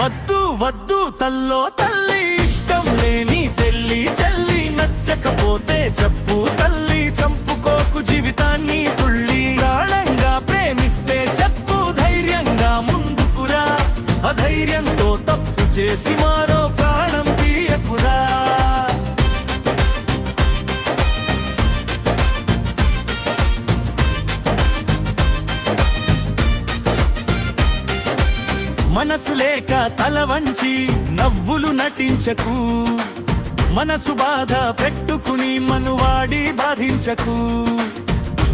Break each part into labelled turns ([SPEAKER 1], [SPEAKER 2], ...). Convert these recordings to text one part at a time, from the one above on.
[SPEAKER 1] వద్దు వద్దు తల్లో తల్లి, ఇష్టం లేని పెళ్లి చెల్లి, నచ్చకపోతే చెప్పు తల్లి, చంపుకోకు జీవితాన్ని తుళ్ళి. ప్రాణంగా ప్రేమిస్తే చెప్పు, ధైర్యంగా ముందుకురా, అధైర్యంతో తప్పు చేసి మారో ప్రాణం తీయకురా. మనసు లేక తల వంచి నవ్వులు నటించకు, మనసు బాధ పెట్టుకుని మనువాడి బాధించకు.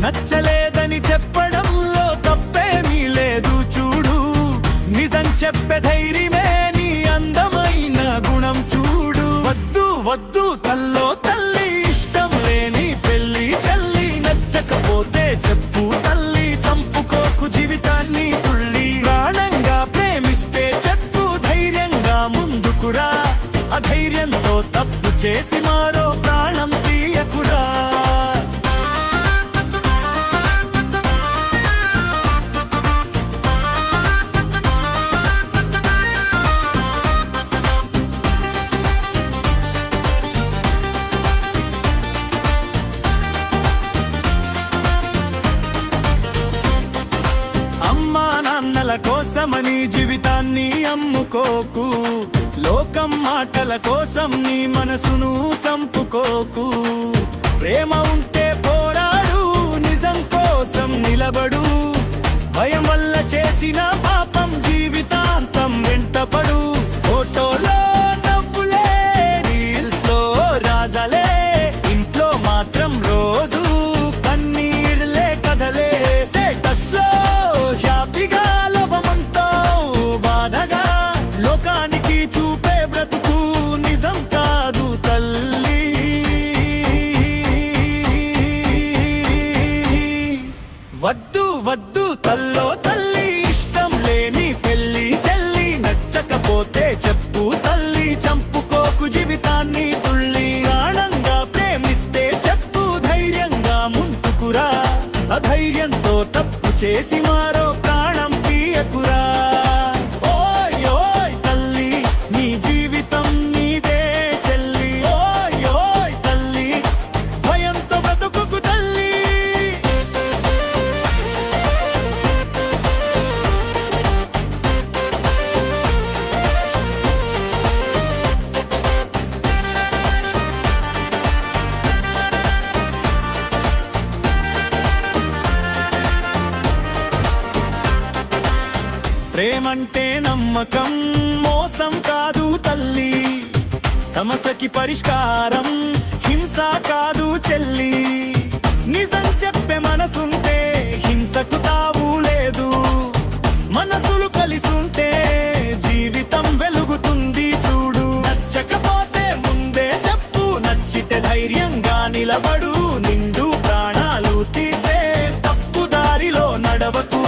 [SPEAKER 1] నచ్చలేదని చెప్పడంలో తప్పేమీ లేదు చూడు, నిజం చెప్పే ధైర్యమే నీ అందమైన గుణం చూడు. వద్దు వద్దు తల్లో తల్లి, ఇష్టం లేని పెళ్లి చెల్లి, నచ్చకపోతే చెప్పు తల్లి, చంపుకోకు జీవితాన్ని తుళ్ళి. ప్రాణంగా ప్రేమిస్తే చెప్పు, ధైర్యంగా ముందుకురా, అధైర్యంతో తప్పు చేసి మారో ప్రాణం తీయకురా. అమ్మా నాన్నల కోసమని జీవితాన్ని అమ్ముకోకు, లోకం మాటల కోసం నీ మనసును చంపుకోకు. ప్రేమ ఉంటే పోరాడు, నిజం కోసం నిలబడు, భయం వల్ల చేసిన పాపం జీవితాంతం వెంటపడు. ఫోటోలో నవ్వులే, రీల్స్ లో రాజలే, ఇంట్లో మాత్రం రోజు కన్నీర్లే కదలే. స్టేటస్ లో హ్యాపీగా లోపమంతో బాధగా, లోకానికి చూపే బ్రతుకు నిజం కాదు తల్లి. వద్దు వద్దు తల్లో తల్లి, ఇష్టం లేని పెళ్లి చెల్లి, నచ్చకపోతే చెప్పు తల్లి, చంపుకోకు జీవితాన్ని తుళ్ళి. ప్రాణంగా ప్రేమిస్తే చెప్పు, ధైర్యంగా ముందుకురా, అధైర్యంతో తప్పు చేసి మారో ప్రాణం తీయకురా. ఓయ్ ఓయ్ తల్లి, నీ జీవితం నీదే చెల్లి. ఓయ్ ఓయ్ తల్లి, భయంతో బ్రతుకుకు తల్లి. ప్రేమంటే నమ్మకం, మోసం కాదు తల్లి, సమస్యకి పరిష్కారం హింస కాదు చెల్లి. నిజం చెప్పే మనసుంటే హింసకు తావు లేదు, మనసులు కలిసుంటే జీవితం వెలుగుతుంది చూడు. నచ్చకపోతే ముందే చెప్పు, నచ్చితే ధైర్యంగా నిలబడు, నిండు ప్రాణాలు తీసే తప్పు దారిలో నడవకు.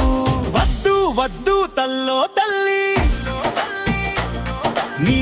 [SPEAKER 1] వద్దు వద్దు తల్లో తల్లి, నీ